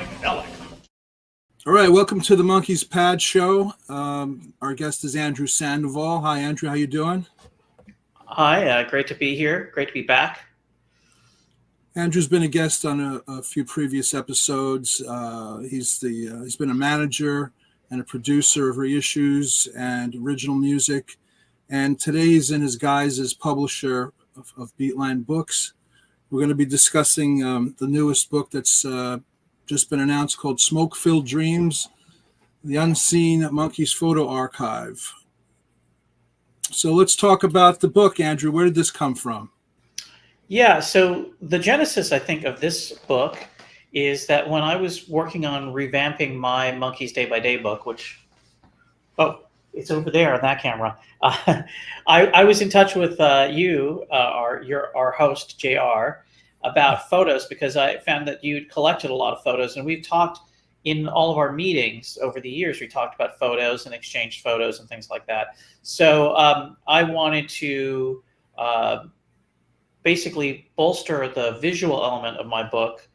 psychedelic. All right, welcome to the Monkees Pad Show. Our guest is Andrew Sandoval. Hi, Andrew. How you doing? Hi, great to be here. Great to be back. Andrew's been a guest on a few previous episodes. He's been a manager and a producer of reissues and original music. And today he's in his guise as publisher of Beatland Books. We're going to be discussing the newest book that's just been announced called Smoke-Filled Dreams, the Unseen Monkees Photo Archive. So let's talk about the book, Andrew. Where did this come from? Yeah, so the genesis, I think, of this book is that when I was working on revamping my Monkees Day by Day book, which, it's over there on that camera. I was in touch with you, our host, JoeR, about photos because I found that you'd collected a lot of photos, and we've talked in all of our meetings over the years. We talked about photos and exchanged photos and things like that. So I wanted to basically bolster the visual element of my book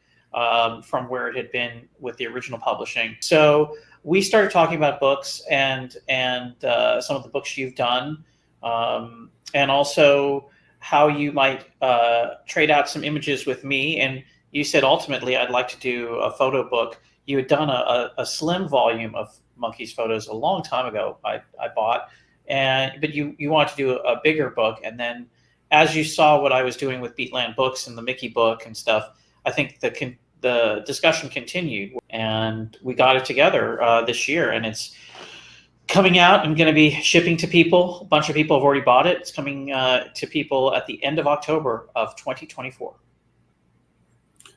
from where it had been with the original publishing. So we started talking about books and some of the books you've done, and also how you might trade out some images with me. And you said, ultimately, I'd like to do a photo book. You had done a slim volume of Monkees photos a long time ago, I bought, but you wanted to do a bigger book. And then as you saw what I was doing with Beatland Books and the Mickey book and stuff, I think the discussion continued, and we got it together this year, and it's coming out. I'm going to be shipping to people. A bunch of people have already bought it. It's coming to people at the end of October of 2024.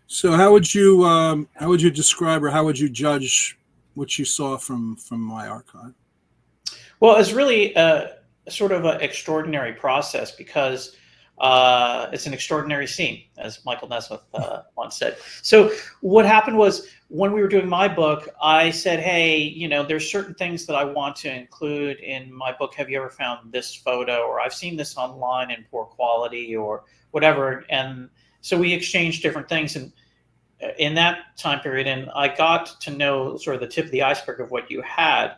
So how would you describe, or how would you judge what you saw from my archive? Well, it's really sort of an extraordinary process because it's an extraordinary scene, as Michael Nesmith once said. So what happened was, when we were doing my book, I said, hey, there's certain things that I want to include in my book. Have you ever found this photo? Or I've seen this online in poor quality or whatever. And so we exchanged different things. And in that time period, and I got to know sort of the tip of the iceberg of what you had,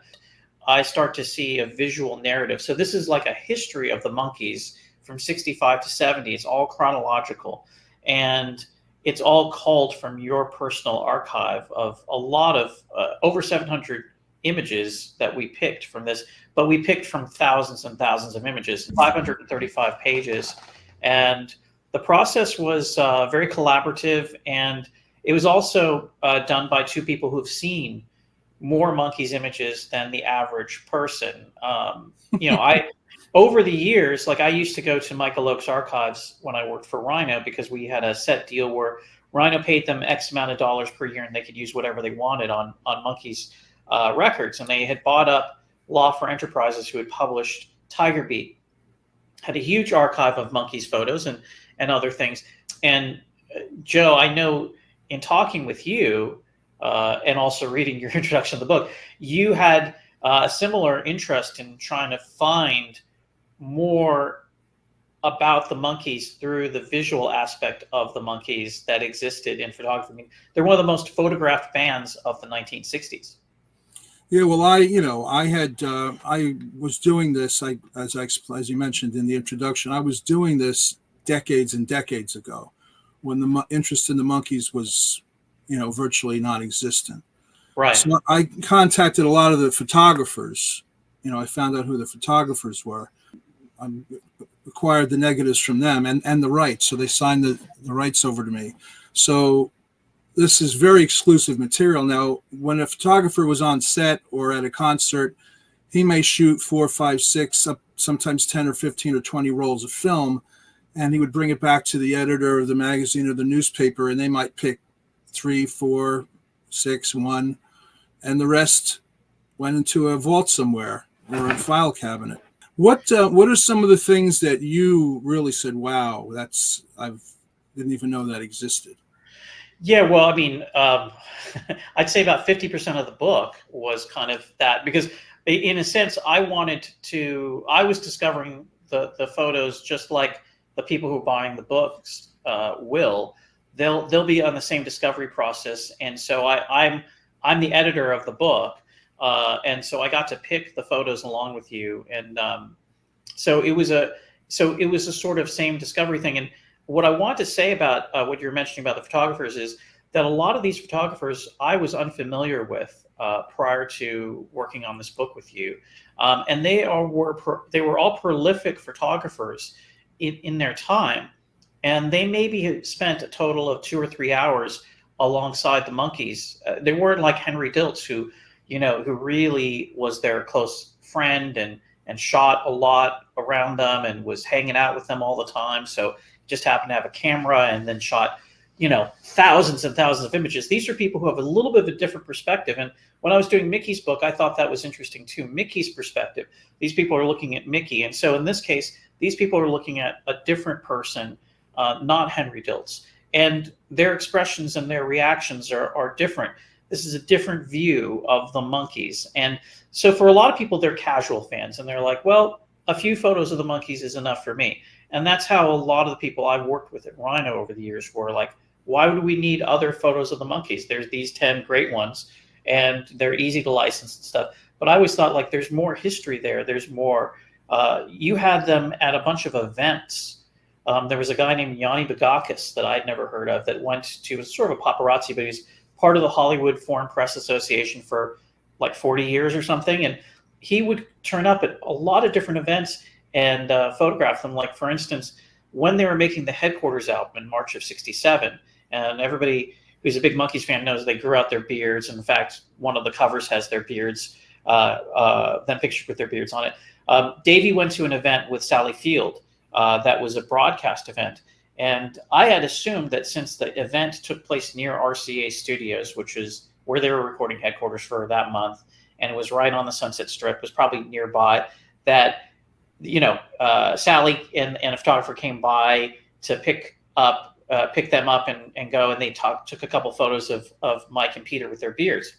I start to see a visual narrative. So this is like a history of the Monkees from 65 to 70. It's all chronological, and it's all culled from your personal archive of a lot of over 700 images that we picked from this, but we picked from thousands and thousands of images, 535 pages. And the process was very collaborative, and it was also done by two people who've seen more Monkees images than the average person. Over the years, like I used to go to Michael Oakes archives when I worked for Rhino, because we had a set deal where Rhino paid them X amount of dollars per year and they could use whatever they wanted on Monkees records. And they had bought up Law for Enterprises, who had published Tiger Beat, had a huge archive of Monkees photos and other things. And Joe, I know in talking with you and also reading your introduction to the book, you had a similar interest in trying to find more about the Monkees through the visual aspect of the Monkees that existed in photography. I mean, they're one of the most photographed bands of the 1960s. Yeah, well, I was doing this, as you mentioned in the introduction, I was doing this decades and decades ago, when the interest in the Monkees was, virtually non-existent. Right. So I contacted a lot of the photographers. I found out who the photographers were. I acquired the negatives from them and the rights. So they signed the rights over to me. So this is very exclusive material. Now, when a photographer was on set or at a concert, he may shoot 4, 5, 6, sometimes 10 or 15 or 20 rolls of film, and he would bring it back to the editor of the magazine or the newspaper, and they might pick 3, 4, 6, 1, and the rest went into a vault somewhere or a file cabinet. What are some of the things that you really said, wow, I didn't even know that existed? Yeah, well, I mean, I'd say about 50% of the book was kind of that, because in a sense, I was discovering the photos just like the people who are buying the books will, they'll be on the same discovery process. And so I'm the editor of the book, and so I got to pick the photos along with you. And so it was a sort of same discovery thing. And what I want to say about what you're mentioning about the photographers is that a lot of these photographers I was unfamiliar with prior to working on this book with you, and they were all prolific photographers in their time, and they maybe had spent a total of 2 or 3 hours alongside the Monkees. They weren't like Henry Diltz, who really was their close friend and shot a lot around them and was hanging out with them all the time. So just happened to have a camera and then shot, thousands and thousands of images. These are people who have a little bit of a different perspective. And when I was doing Mickey's book, I thought that was interesting too. Mickey's perspective. These people are looking at Mickey. And so in this case, these people are looking at a different person, not Henry Diltz. And their expressions and their reactions are different. This is a different view of the Monkees. And so for a lot of people, they're casual fans. And they're like, well, a few photos of the Monkees is enough for me. And that's how a lot of the people I've worked with at Rhino over the years were like, why would we need other photos of the Monkees? There's these 10 great ones, and they're easy to license and stuff. But I always thought, like, there's more history there. There's more. You had them at a bunch of events. There was a guy named Yanni Bagakis that I'd never heard of that went to, was sort of a paparazzi, but he's part of the Hollywood Foreign Press Association for like 40 years or something. And he would turn up at a lot of different events and photograph them. Like, for instance, when they were making the Headquarters album in March of '67, and everybody who's a big Monkees fan knows they grew out their beards. In fact, one of the covers has their beards, then pictures with their beards on it. Davey went to an event with Sally Field that was a broadcast event. And I had assumed that since the event took place near RCA Studios, which is where they were recording Headquarters for that month, and it was right on the Sunset Strip, was probably nearby, that Sally and a photographer came by to pick them up and go, and they took a couple photos of Mike and Peter with their beards.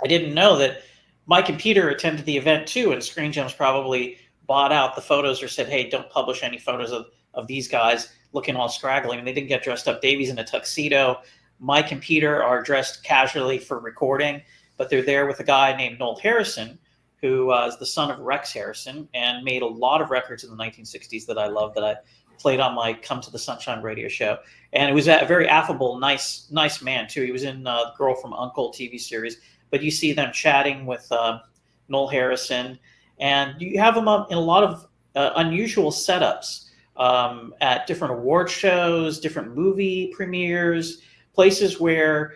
I didn't know that Mike and Peter attended the event too, and Screen Gems probably bought out the photos or said, hey, don't publish any photos of these guys looking all scraggly. And they didn't get dressed up. Davey's in a tuxedo. Mike and Peter are dressed casually for recording, but they're there with a guy named Noel Harrison, who is the son of Rex Harrison and made a lot of records in the 1960s that I love, that I played on my Come to the Sunshine radio show. And it was a very affable, nice man too. He was in Girl from U.N.C.L.E. TV series, but you see them chatting with Noel Harrison, and you have them up in a lot of unusual setups at different award shows, different movie premieres, places where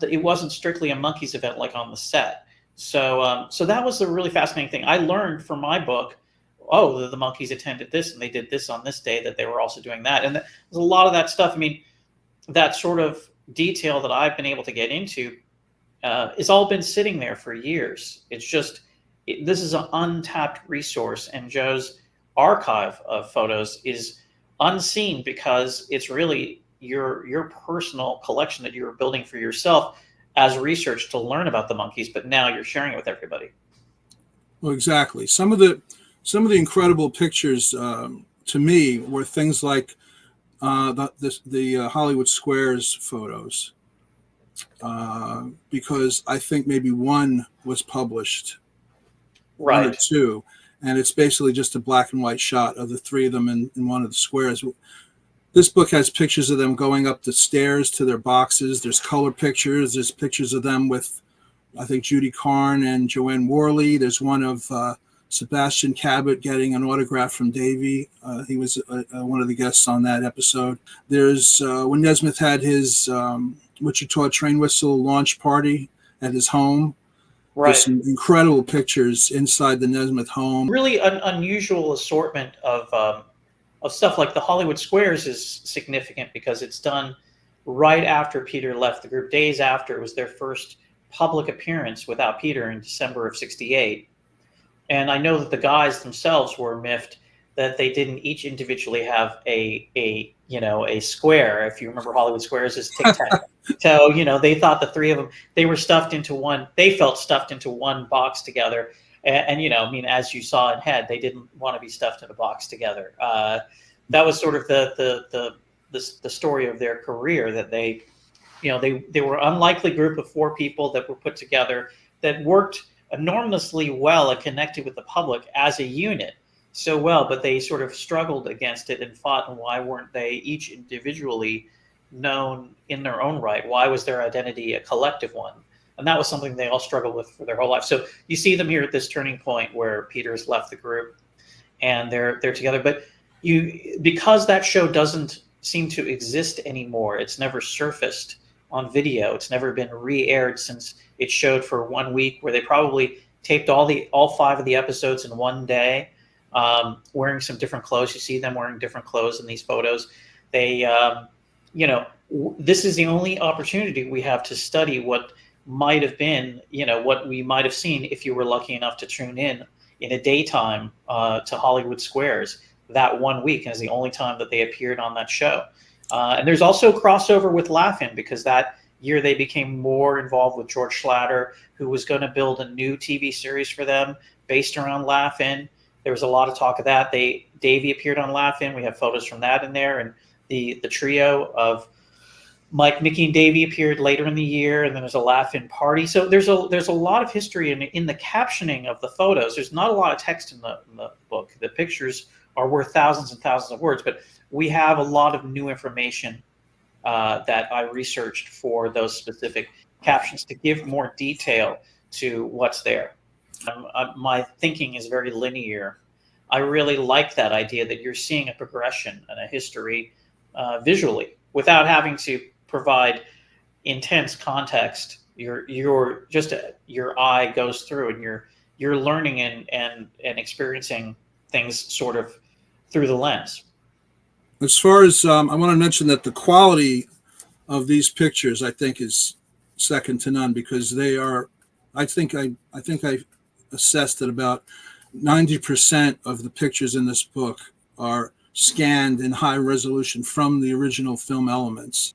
it wasn't strictly a Monkees event like on the set. So that was a really fascinating thing. I learned from my book, the Monkees attended this and they did this on this day, that they were also doing that. And there's a lot of that stuff. I mean, that sort of detail that I've been able to get into it's all been sitting there for years. It's just, this is an untapped resource, and Joe's archive of photos is unseen because it's really your personal collection that you were building for yourself as research to learn about the Monkees, but now you're sharing it with everybody. Well, exactly. Some of the incredible pictures to me were things like the Hollywood Squares photos, because I think maybe one was published, right, 1 or 2, and it's basically just a black and white shot of the 3 of them in one of the squares. This book has pictures of them going up the stairs to their boxes. There's color pictures. There's pictures of them with, I think, Judy Carn and Joanne Worley. There's one of Sebastian Cabot getting an autograph from Davey. He was one of the guests on that episode. There's when Nesmith had his Wichita train whistle launch party at his home. right. There's some incredible pictures inside the Nesmith home. Really an unusual assortment of stuff. Like the Hollywood Squares is significant because it's done right after Peter left the group, days after. It was their first public appearance without Peter in December of '68. And I know that the guys themselves were miffed that they didn't each individually have a square. If you remember, Hollywood Squares is tic-tac. So, they thought the 3 of them, they were stuffed into one, they felt stuffed into one box together. And as you saw in Head, they didn't want to be stuffed in a box together. That was sort of the the story of their career, that they, they were an unlikely group of 4 people that were put together that worked enormously well and connected with the public as a unit so well, but they sort of struggled against it and fought. And why weren't they each individually known in their own right? Why was their identity a collective one? And that was something they all struggled with for their whole life. So you see them here at this turning point where Peter's left the group and they're together. But because that show doesn't seem to exist anymore, it's never surfaced on video. It's never been re-aired since it showed for 1 week, where they probably taped all 5 of the episodes in one day, wearing some different clothes. You see them wearing different clothes in these photos. They, this is the only opportunity we have to study what might have been, what we might have seen if you were lucky enough to tune in a daytime to Hollywood Squares that 1 week, and is the only time that they appeared on that show. And there's also crossover with Laugh-In, because that year they became more involved with George Schlatter, who was going to build a new TV series for them based around Laugh-In. There was a lot of talk of that. Davey appeared on Laugh-In. We have photos from that in there, and the trio of Mike, Mickey, and Davey appeared later in the year, and then there's a Laugh-In party. So there's a lot of history in the captioning of the photos. There's not a lot of text in the book. The pictures are worth thousands and thousands of words, but we have a lot of new information that I researched for those specific captions to give more detail to what's there. My thinking is very linear. I really like that idea that you're seeing a progression and a history visually without having to provide intense context. Your eye goes through, and you're learning and experiencing things sort of through the lens. As far as I want to mention that the quality of these pictures, I think, is second to none, because they are. I think I assessed that about 90% of the pictures in this book are scanned in high resolution from the original film elements.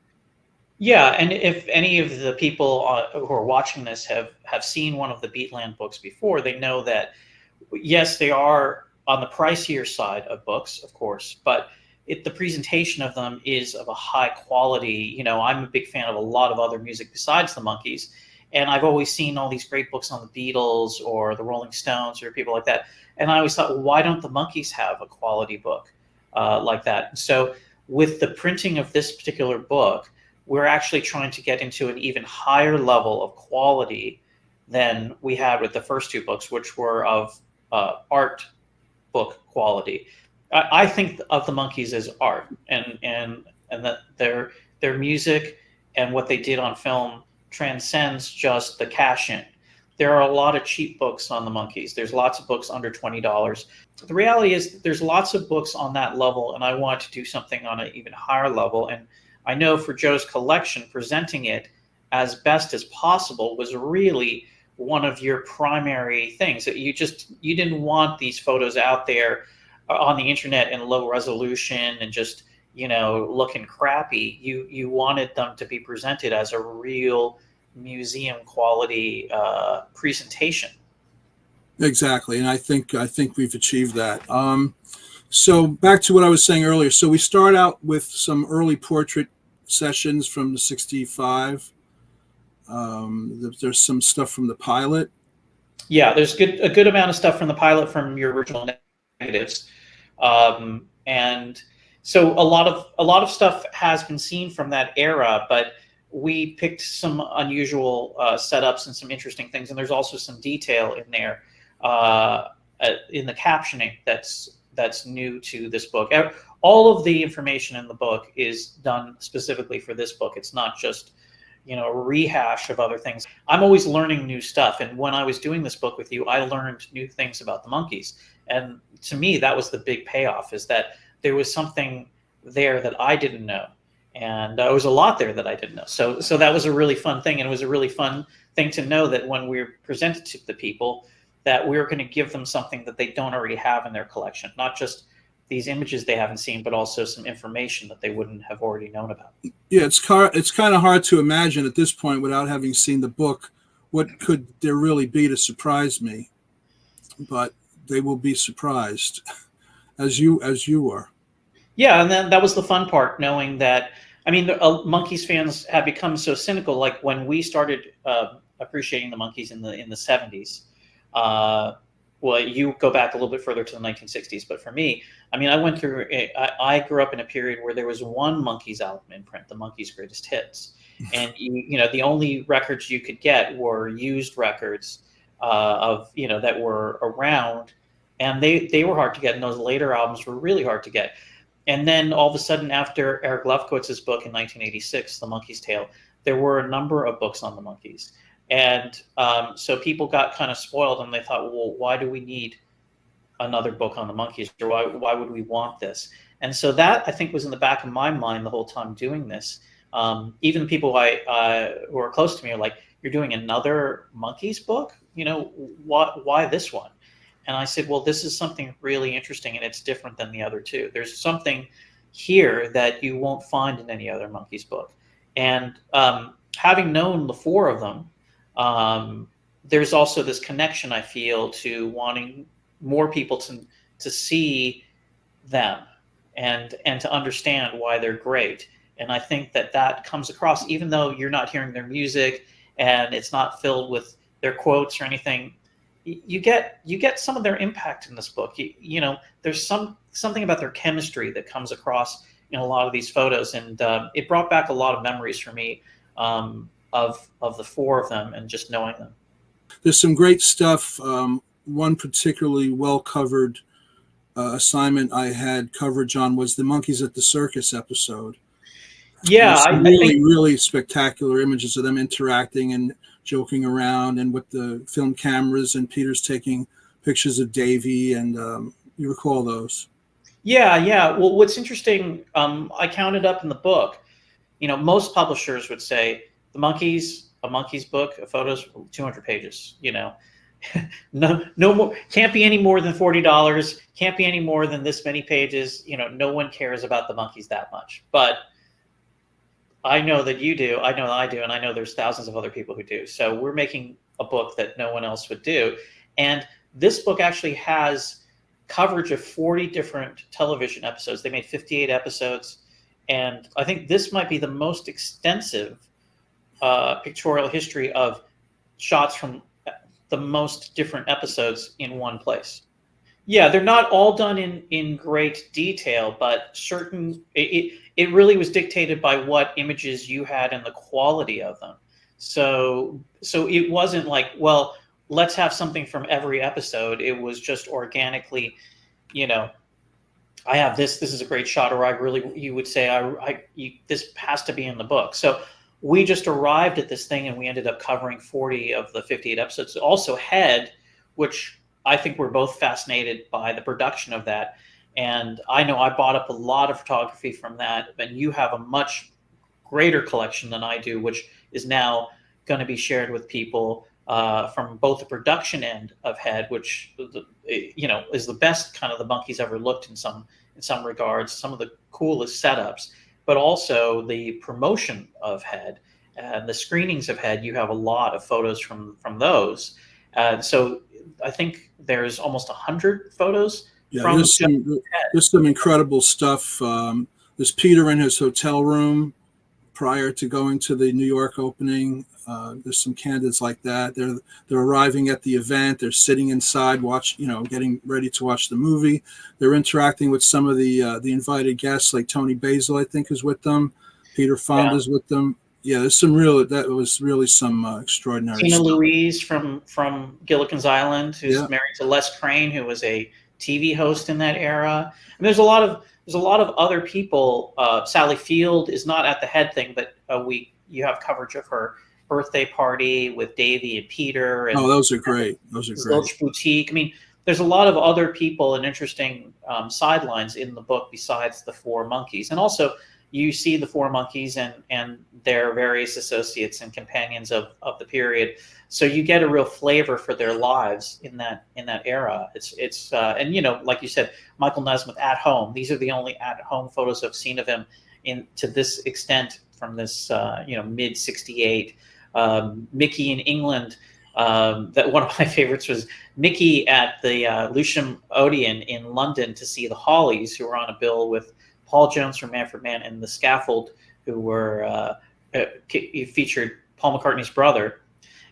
Yeah, and if any of the people who are watching this have seen one of the Beatland books before, they know that, yes, they are on the pricier side of books, of course, but the presentation of them is of a high quality. I'm a big fan of a lot of other music besides the Monkees, and I've always seen all these great books on the Beatles or the Rolling Stones or people like that, and I always thought, well, why don't the Monkees have a quality book like that? So with the printing of this particular book, we're actually trying to get into an even higher level of quality than we had with the first 2 books, which were of art book quality. I think of the Monkees as art, and that their music and what they did on film transcends just the cash-in. There are a lot of cheap books on the Monkees. There's lots of books under $20. The reality is there's lots of books on that level, and I want to do something on an even higher level. And I know for Joe's collection, presenting it as best as possible was really one of your primary things. That you didn't want these photos out there on the internet in low resolution and just looking crappy. You wanted them to be presented as a real museum quality presentation. Exactly, and I think we've achieved that. So back to what I was saying earlier. So we start out with some early portrait sessions from the 65. There's some stuff from the pilot. Yeah, there's a good amount of stuff from the pilot from your original negatives, and so a lot of stuff has been seen from that era. But we picked some unusual setups and some interesting things, and there's also some detail in there in the captioning that's new to this book. All of the information in the book is done specifically for this book. It's not just a rehash of other things. I'm always learning new stuff, and when I was doing this book with you, I learned new things about the Monkees. And to me, that was the big payoff, is that there was something there that I didn't know, and there was a lot there that I didn't know. So that was a really fun thing, and it was a really fun thing to know that when we presented to the people, that we were going to give them something that they don't already have in their collection, not just these images they haven't seen, but also some information that they wouldn't have already known about. Yeah, it's kind of hard to imagine at this point, without having seen the book, what could there really be to surprise me. But they will be surprised, as you were. Yeah, and then that was the fun part, knowing that. I mean, Monkees fans have become so cynical. Like when we started appreciating the Monkees in the '70s. Well, you go back a little bit further to the 1960s, but for me, I mean, I went through. I grew up in a period where there was one Monkees album in print, the Monkees' Greatest Hits, and you know the only records you could get were used records of that were around, and they were hard to get, and those later albums were really hard to get. And then all of a sudden, after Eric Lefkowitz's book in 1986, The Monkey's Tale, there were a number of books on the Monkees. And so people got kind of spoiled, and they thought, well, why do we need another book on the Monkees? Or why would we want this? And so that, I think, was in the back of my mind the whole time doing this. Even people who are close to me are like, you're doing another Monkees book? Why this one? And I said, well, this is something really interesting, and it's different than the other two. There's something here that you won't find in any other Monkees book. And having known the four of them, there's also this connection, I feel, to wanting more people to see them and to understand why they're great. And I think that comes across, even though you're not hearing their music and it's not filled with their quotes or anything. You get some of their impact in this book. There's something about their chemistry that comes across in a lot of these photos, and it brought back a lot of memories for me of the four of them and just knowing them. There's some great stuff. One particularly well covered assignment I had coverage on was the Monkees at the Circus episode. Yeah, I think really spectacular images of them interacting and joking around, and with the film cameras, and Peter's taking pictures of Davy, and you recall those? Yeah. Well, what's interesting, I counted up in the book. Most publishers would say the Monkees, a Monkees book, a photos, 200 pages. No more, can't be any more than $40. Can't be any more than this many pages. No one cares about the Monkees that much, but I know that you do. I know that I do, and I know there's thousands of other people who do. So we're making a book that no one else would do. And this book actually has coverage of 40 different television episodes. They made 58 episodes. And I think this might be the most extensive pictorial history of shots from the most different episodes in one place. Yeah, they're not all done in great detail, but it really was dictated by what images you had and the quality of them. So it wasn't like, well, let's have something from every episode. It was just organically, I have this. This is a great shot, or you would say, this has to be in the book. So we just arrived at this thing, and we ended up covering 40 of the 58 episodes. Also, Head, which I think we're both fascinated by the production of that. And I know I bought up a lot of photography from that, and you have a much greater collection than I do, which is now going to be shared with people from both the production end of Head, which is the best kind of the Monkees ever looked in some regards, some of the coolest setups, but also the promotion of Head and the screenings of Head. You have a lot of photos from those, and so I think there's almost 100 photos. Yeah, there's some incredible stuff. There's Peter in his hotel room prior to going to the New York opening. There's some candids like that. They're arriving at the event. They're sitting inside, getting ready to watch the movie. They're interacting with some of the invited guests, like Tony Basil, I think, is with them. Peter Fonda's with them. Yeah, there's that was really some extraordinary Tina stuff. Louise from Gilligan's Island, who's married to Les Crane, who was a TV host in that era. And there's a lot of other people. Sally Field is not at the Head thing, but you have coverage of her birthday party with Davy and Peter. And those are great. Zilch Boutique. I mean, there's a lot of other people and interesting sidelines in the book besides the four Monkees. And also, you see the four Monkees and their various associates and companions of the period. So you get a real flavor for their lives in that era. It's and like you said, Michael Nesmith at home. These are the only at home photos I've seen of him to this extent from this mid '68. Mickey in England. That one of my favorites was Mickey at the Lucian Odeon in London to see the Hollies, who were on a bill with Paul Jones from Manfred Mann, and the Scaffold, who were featured Paul McCartney's brother.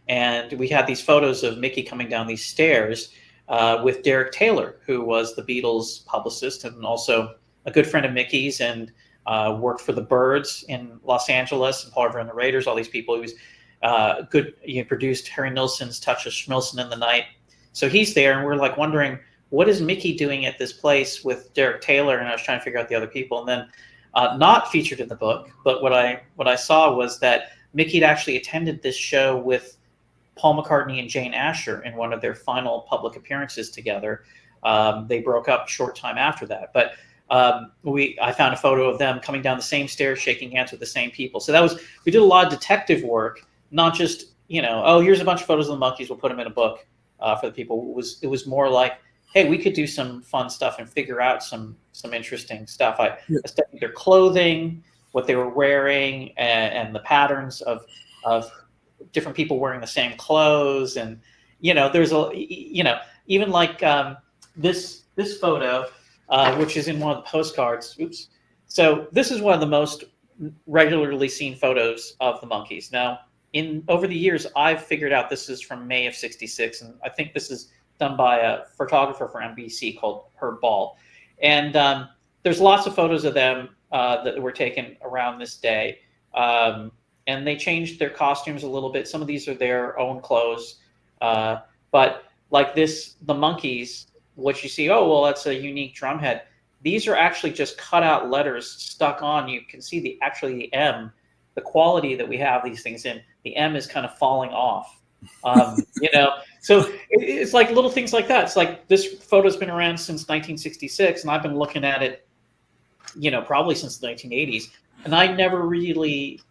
And we had these photos of Mickey coming down these stairs with Derek Taylor, who was the Beatles publicist and also a good friend of Mickey's, and worked for the Byrds in Los Angeles, and Paul Revere and the Raiders, all these people. He was good. He produced Harry Nilsson's Touch of Schmilson in the Night. So he's there, and we're like wondering, what is Mickey doing at this place with Derek Taylor? And I was trying to figure out the other people. And then not featured in the book, but what I saw was that Mickey had actually attended this show with Paul McCartney and Jane Asher in one of their final public appearances together. They broke up a short time after that, but I found a photo of them coming down the same stairs, shaking hands with the same people. So we did a lot of detective work, not just, oh, here's a bunch of photos of the Monkees, we'll put them in a book for the people. It was more like, hey, we could do some fun stuff and figure out some interesting stuff. I studied their clothing, what they were wearing, and the patterns of different people wearing the same clothes. And there's even like this photo, which is in one of the postcards. Oops. So this is one of the most regularly seen photos of the Monkees. Now, over the years, I've figured out this is from May of '66, and I think this is done by a photographer for NBC called Herb Ball. And there's lots of photos of them that were taken around this day. And they changed their costumes a little bit. Some of these are their own clothes. But like the Monkees, what you see, oh, well, that's a unique drum head. These are actually just cut out letters stuck on. You can see the M, the quality that we have these things in, the M is kind of falling off. So it's like little things like that. It's like this photo's been around since 1966, and I've been looking at it, probably since the 1980s. And I never really,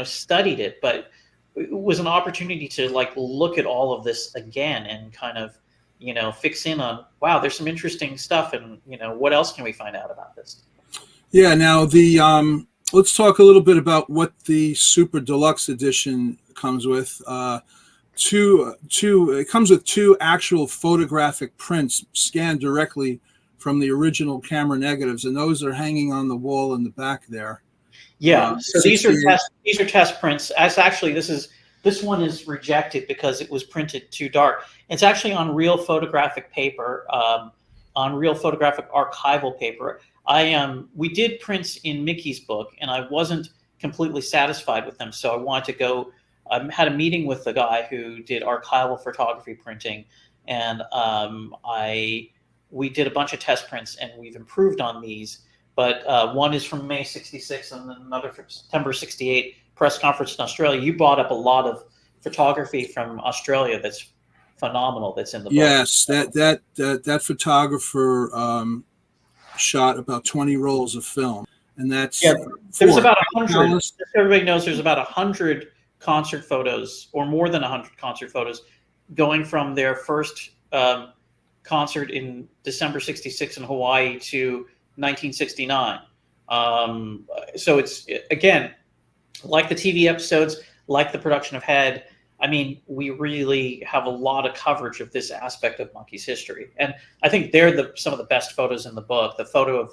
studied it, but it was an opportunity to like look at all of this again and kind of, fix in on, wow, there's some interesting stuff, and what else can we find out about this? Yeah. Now let's talk a little bit about what the Super Deluxe edition comes with. It comes with 2 actual photographic prints scanned directly from the original camera negatives, and those are hanging on the wall in the back there. Yeah. So these are test prints. As actually, this one is rejected because it was printed too dark. It's actually on real photographic paper, on real photographic archival paper. We did prints in Mickey's book, and I wasn't completely satisfied with them, so I wanted to go. I had a meeting with the guy who did archival photography printing, and we did a bunch of test prints, and we've improved on these. But one is from May '66, and then another from September '68 press conference in Australia. You brought up a lot of photography from Australia that's phenomenal. That's in the book. Yes, that photographer shot about 20 rolls of film, and that's there's about 100. Everybody knows there's about 100 concert photos, or more than 100 concert photos, going from their first concert in December '66 in Hawaii to 1969. So it's, again, like the TV episodes, like the production of Head. I mean, we really have a lot of coverage of this aspect of Monkees history, and I think they're some of the best photos in the book. The photo of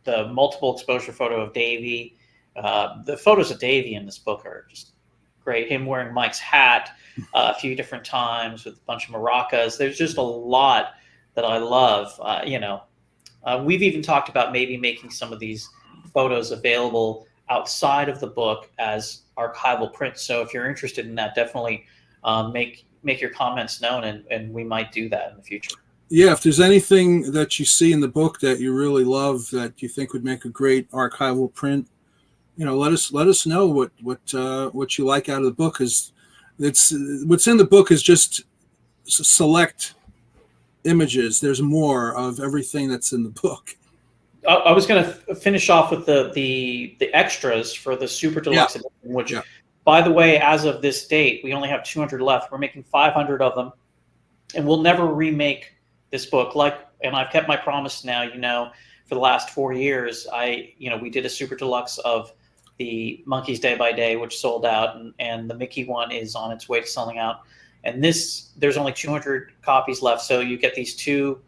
the multiple exposure photo of Davy, the photos of Davy in this book are just great. Him wearing Mike's hat a few different times with a bunch of maracas. There's just a lot that I love. We've even talked about maybe making some of these photos available outside of the book as archival prints. So if you're interested in that, definitely make your comments known, and we might do that in the future. Yeah, if there's anything that you see in the book that you really love that you think would make a great archival print, let us know what you like out of the book, because what's in the book is just select images. There's more of everything that's in the book. I was going to finish off with the extras for the Super Deluxe edition, which, by the way, as of this date, we only have 200 left. We're making 500 of them, and we'll never remake this book. And I've kept my promise now. For the last 4 years, we did a Super Deluxe of the Monkees Day by Day, which sold out, and the Mickey one is on its way to selling out. And there's only 200 copies left, so you get these 2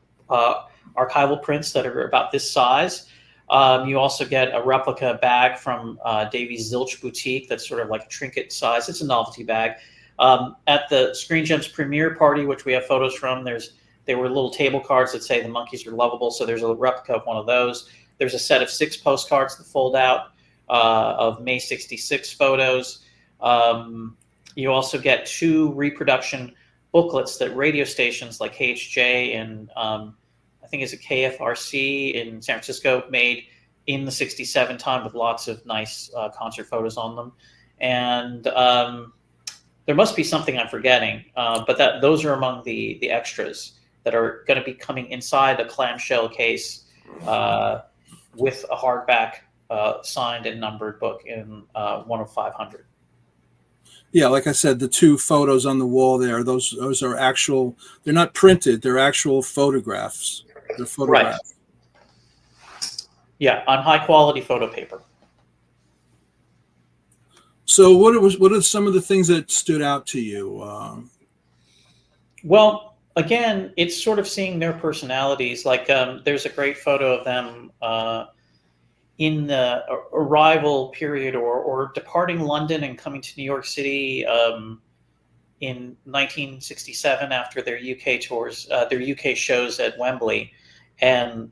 archival prints that are about this size. You also get a replica bag from Davy's Zilch Boutique that's sort of like a trinket size. It's a novelty bag. At the Screen Gems premiere party, which we have photos from, there were little table cards that say the monkeys are lovable, so there's a replica of one of those. There's a set of 6 postcards that fold out of May '66 photos. You also get 2 reproduction booklets that radio stations like KHJ and I think it's a KFRC in San Francisco made in the '67 time with lots of nice concert photos on them. And there must be something I'm forgetting, but those are among the extras that are going to be coming inside a clamshell case with a hardback signed and numbered book in 1 of 500. Yeah, like I said, the 2 photos on the wall there, those are actual, they're not printed, they're actual photographs. They're photographs. Right. Yeah, on high quality photo paper. So what are some of the things that stood out to you? Well, again, it's sort of seeing their personalities. Like there's a great photo of them in the arrival period or departing London and coming to New York City in 1967 after their UK tours, their UK shows at Wembley. And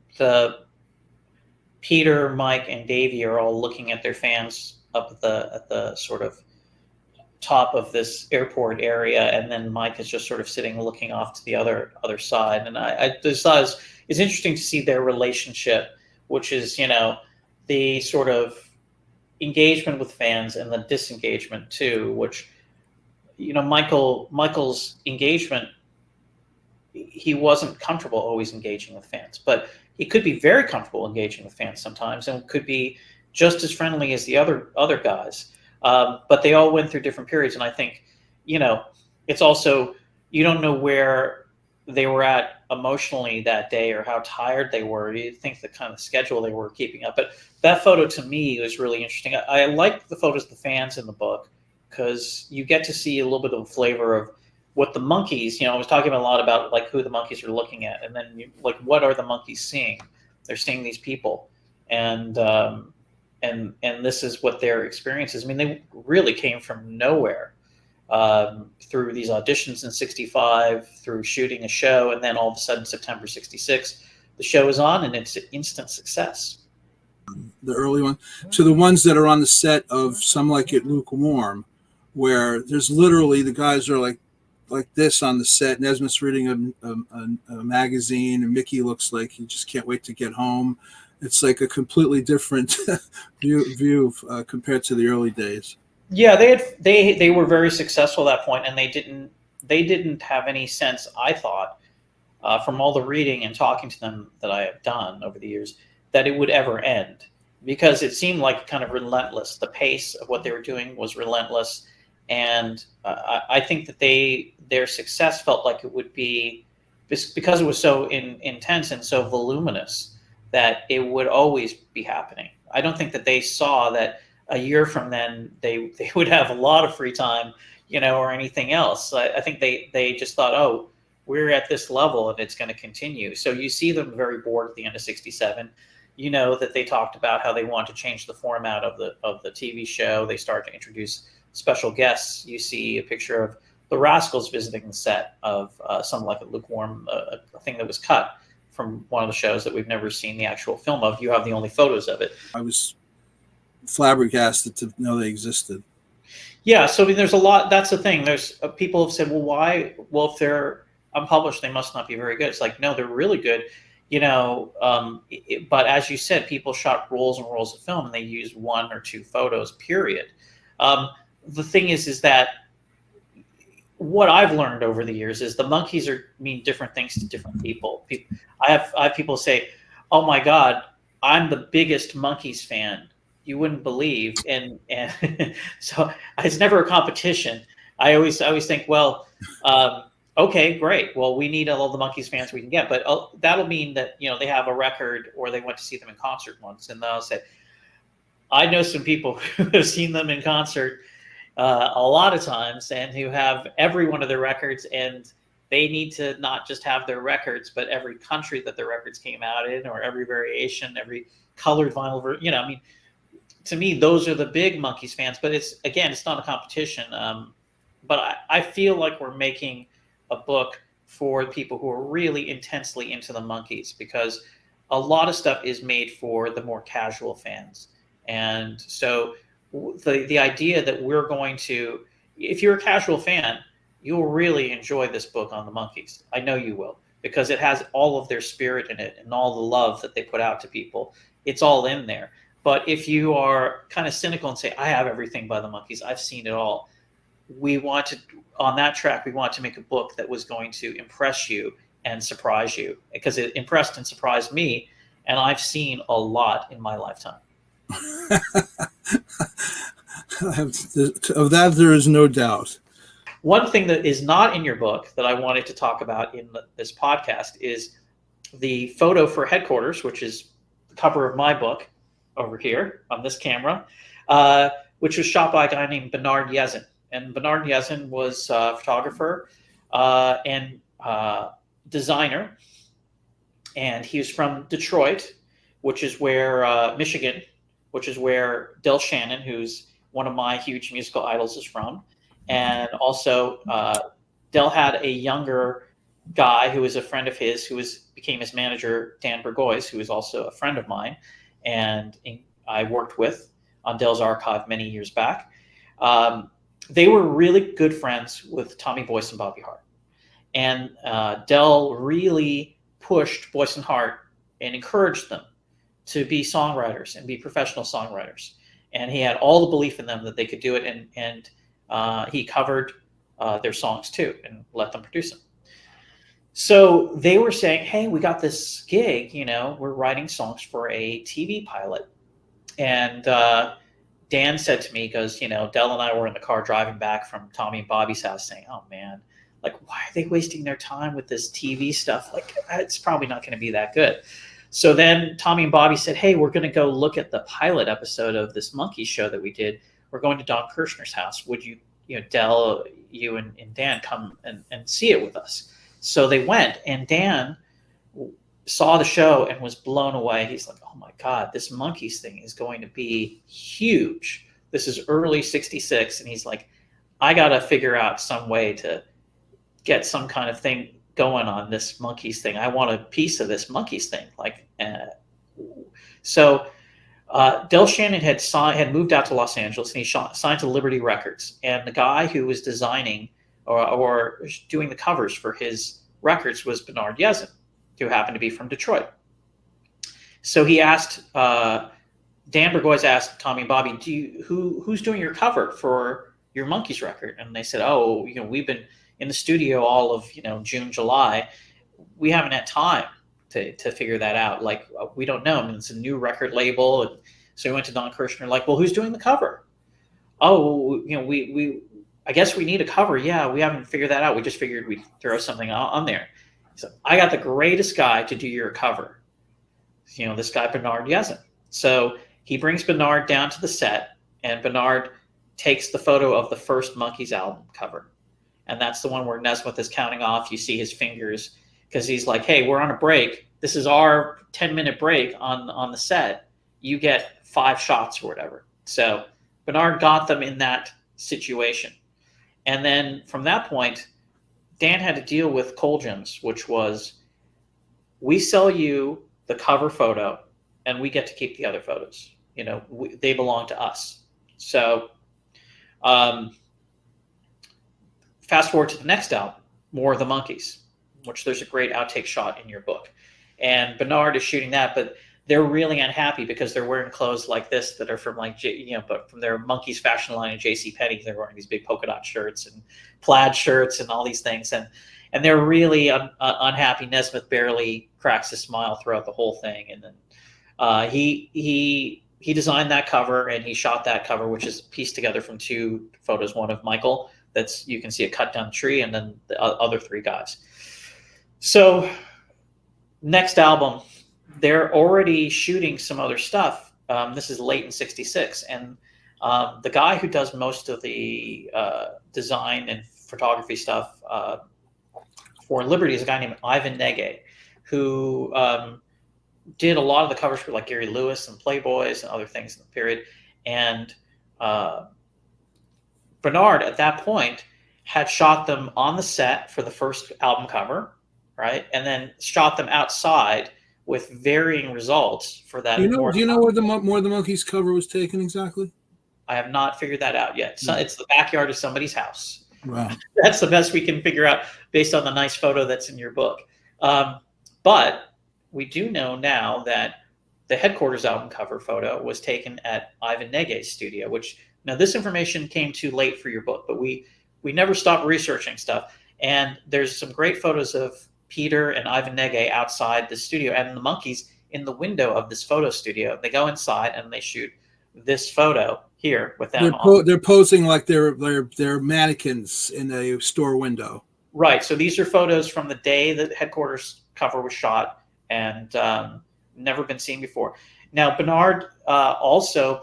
Peter, Mike, and Davy are all looking at their fans up at the sort of top of this airport area, and then Mike is just sort of sitting looking off to the other side. And I just thought it's interesting to see their relationship, which is, you know, the sort of engagement with fans and the disengagement too, which, you know, Michael's engagement, he wasn't comfortable always engaging with fans, but he could be very comfortable engaging with fans sometimes and could be just as friendly as the other guys. But they all went through different periods. And I think, you know, it's also, you don't know where they were at emotionally that day or how tired they were. You think the kind of schedule they were keeping up. But that photo to me was really interesting. I like the photos of the fans in the book because you get to see a little bit of a flavor of what the monkeys, you know, I was talking a lot about like who the monkeys are looking at, and then like what are the monkeys seeing? They're seeing these people, and this is what their experience is. I mean, they really came from nowhere through these auditions in '65, through shooting a show, and then all of a sudden September '66, the show is on, and it's an instant success. The early one to the ones that are on the set of Some Like It Lukewarm, where there's literally the guys are like this on the set. Nesmith's reading a magazine, and Mickey looks like he just can't wait to get home. It's like a completely different view compared to the early days. Yeah, they were very successful at that point, and they didn't have any sense, I thought, from all the reading and talking to them that I have done over the years, that it would ever end, because it seemed like kind of relentless. The pace of what they were doing was relentless. And I think that their success felt like it would be, because it was so intense and so voluminous, that it would always be happening. I don't think that they saw that a year from then they would have a lot of free time, you know, or anything else. I think they just thought, oh, we're at this level and it's going to continue. So you see them very bored at the end of '67. You know that they talked about how they want to change the format of the TV show. They start to introduce special guests. You see a picture of the Rascals visiting the set of Some Like It Lukewarm, a thing that was cut from one of the shows that we've never seen the actual film of. You have the only photos of it. I was flabbergasted to know they existed. Yeah, so I mean, there's a lot. That's the thing. There's people have said, well, why? Well, if they're unpublished, they must not be very good. It's like, no, they're really good. You know, but as you said, people shot rolls and rolls of film, and they used 1 or 2 photos, period. The thing is that what I've learned over the years is the monkeys mean different things to different people. I have people say, "Oh my God, I'm the biggest Monkees fan you wouldn't believe," and so it's never a competition. I always think, well, okay, great. Well, we need all the Monkees fans we can get, but that'll mean that, you know, they have a record or they went to see them in concert once, and they'll say, I know some people who have seen them in concert a lot of times and who have every one of their records, and they need to not just have their records, but every country that their records came out in, or every variation, every colored vinyl I mean, to me, those are the big Monkees fans. But it's not a competition. But I feel like we're making a book for people who are really intensely into the Monkees, because a lot of stuff is made for the more casual fans. And so the idea that we're going to, if you're a casual fan, you'll really enjoy this book on the Monkees. I know you will, because it has all of their spirit in it and all the love that they put out to people. It's all in there. But if you are kind of cynical and say, I have everything by the Monkees, I've seen it all, on that track, we want to make a book that was going to impress you and surprise you, because it impressed and surprised me, and I've seen a lot in my lifetime. Of that, there is no doubt. One thing that is not in your book that I wanted to talk about in this podcast is the photo for headquarters, which is the cover of my book over here on this camera, which was shot by a guy named Bernard Yezin. And Bernard Yezin was a photographer and designer. And he was from Detroit, which is where Michigan, which is where Del Shannon, who's one of my huge musical idols, is from. And also, Del had a younger guy who was a friend of his, who became his manager, Dan Burgoyes, who is also a friend of mine, and I worked with on Del's archive many years back. They were really good friends with Tommy Boyce and Bobby Hart. And Del really pushed Boyce and Hart and encouraged them to be songwriters and be professional songwriters. And he had all the belief in them that they could do it, and he covered their songs too and let them produce them. So they were saying, hey, we got this gig, we're writing songs for a TV pilot. And Dan said to me, he goes, Del and I were in the car driving back from Tommy and Bobby's house saying, oh man, like, why are they wasting their time with this TV stuff? Like, it's probably not going to be that good. So then Tommy and Bobby said, hey, we're going to go look at the pilot episode of this Monkees show that we did. We're going to Don Kirshner's house. Would you, Del, you and Dan come and see it with us? So they went, and Dan saw the show and was blown away. He's like, oh my God, this Monkees thing is going to be huge. This is early 66. And he's like, I got to figure out some way to get some kind of thing going on this Monkees thing. I want a piece of this Monkees thing. So Del Shannon had moved out to Los Angeles, and he signed to Liberty Records. And the guy who was designing or doing the covers for his records was Bernard Yezin, who happened to be from Detroit. So he asked, Dan Burgoyes asked Tommy and Bobby, who's doing your cover for your Monkees record? And they said, oh, we've been in the studio all of, June, July. We haven't had time to figure that out. Like, we don't know. I mean, it's a new record label. And so we went to Don Kirshner, like, well, who's doing the cover? Oh, I guess we need a cover. Yeah, we haven't figured that out. We just figured we'd throw something on there. So I got the greatest guy to do your cover. This guy, Bernard Yezin. So he brings Bernard down to the set, and Bernard takes the photo of the first Monkees album cover. And that's the one where Nesmith is counting off. You see his fingers, because he's like, hey, we're on a break. This is our 10-minute break on the set. You get 5 shots or whatever. So Bernard got them in that situation. And then from that point, Dan had to deal with Colgins, which was, we sell you the cover photo and we get to keep the other photos. They belong to us. So fast forward to the next album, More of the Monkees, which there's a great outtake shot in your book. And Bernard is shooting that, but they're really unhappy because they're wearing clothes like this that are from but from their Monkees fashion line at JCPenney. They're wearing these big polka dot shirts and plaid shirts and all these things. And they're really unhappy. Nesmith barely cracks a smile throughout the whole thing. And then he designed that cover, and he shot that cover, which is pieced together from 2 photos, one of Michael, you can see a cut down tree, and then the other 3 guys. So next album, they're already shooting some other stuff. This is late in 66. And the guy who does most of the design and photography stuff for Liberty is a guy named Ivan Nege, who did a lot of the covers for like Gary Lewis and Playboys and other things in the period. And Bernard, at that point, had shot them on the set for the first album cover, right? And then shot them outside with varying results for that. Do you know where the More the Monkees cover was taken exactly? I have not figured that out yet. So it's the backyard of somebody's house. Wow. That's the best we can figure out based on the nice photo that's in your book. But we do know now that the Headquarters album cover photo was taken at Ivan Nege's studio, which now this information came too late for your book, but we never stopped researching stuff. And there's some great photos of Peter and Ivan Nege outside the studio and the Monkees in the window of this photo studio. They go inside and they shoot this photo here with them. They're posing like they're mannequins in a store window. Right. So these are photos from the day that Headquarters cover was shot and never been seen before. Now, Bernard also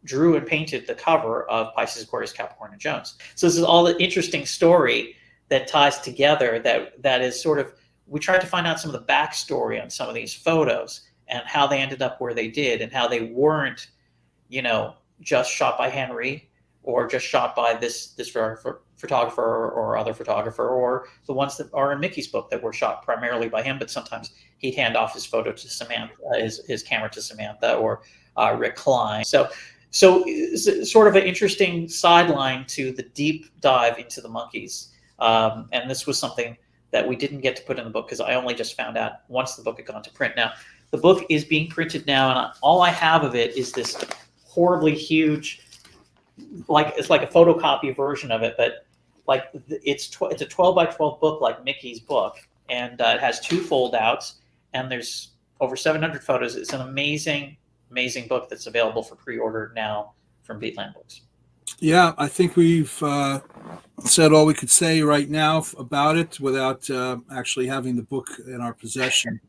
drew and painted the cover of Pisces, Aquarius, Capricorn, and Jones. So this is all the interesting story that ties together that is sort of, we tried to find out some of the backstory on some of these photos and how they ended up where they did and how they weren't, just shot by Henry or just shot by this photographer or other photographer, or the ones that are in Mickey's book that were shot primarily by him, but sometimes he'd hand off his photo to Samantha, his camera to Samantha or Rick Klein. So it's sort of an interesting sideline to the deep dive into the Monkees. And this was something that we didn't get to put in the book because I only just found out once the book had gone to print. Now, the book is being printed now, and all I have of it is this horribly huge, it's like a photocopy version of it, but like it's a 12 by 12 book like Mickey's book, and it has 2 fold-outs, and there's over 700 photos. It's an amazing book that's available for pre-order now from Beatland Books. Yeah, I think we've said all we could say right now about it without actually having the book in our possession.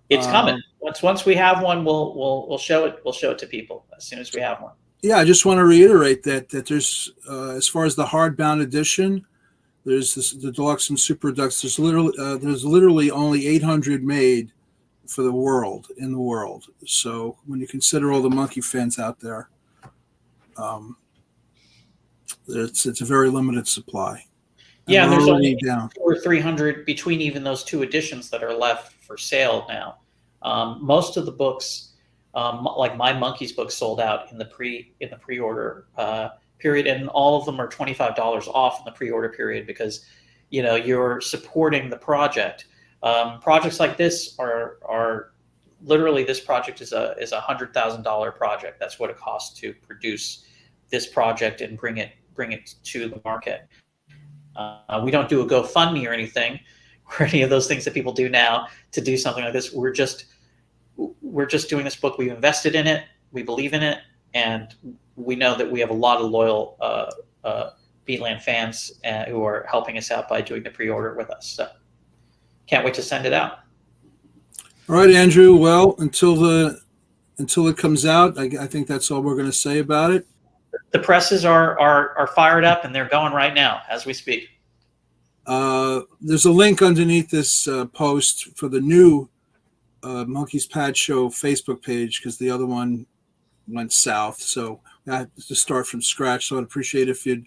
It's coming. Once we have one, we'll show it. We'll show it to people as soon as we have one. Yeah, I just want to reiterate that there's as far as the hardbound edition, there's the Deluxe and Super Deluxe. There's literally only 800 made for the world in the world. So when you consider all the monkey fans out there, it's a very limited supply. Yeah, and there's only down 200 or 300 between even those 2 editions that are left for sale now. Most of the books, like my Monkees book, sold out in the pre-order period, and all of them are $25 off in the pre-order period because you're supporting the project. Projects like this are literally, this project is a $100,000 project. That's what it costs to produce this project and bring it to the market. We don't do a GoFundMe or anything, or any of those things that people do now to do something like this. We're just doing this book. We've invested in it. We believe in it, and we know that we have a lot of loyal Beatland fans who are helping us out by doing the pre-order with us. So can't wait to send it out. All right, Andrew. Well, until it comes out, I think that's all we're going to say about it. The presses are fired up, and they're going right now as we speak. There's a link underneath this post for the new Monkees Pad Show Facebook page because the other one went south. So I had to start from scratch. So I'd appreciate if you'd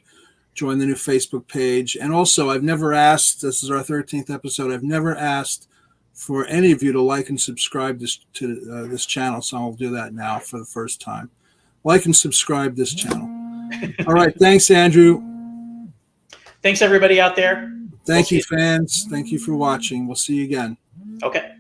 join the new Facebook page. And also, I've never asked, this is our 13th episode, I've never asked for any of you to like and subscribe to this channel. So I'll do that now for the first time. Like and subscribe this channel. All right. Thanks, Andrew. Thanks, everybody out there. Thank you, fans. Thank you for watching. We'll see you again. Okay.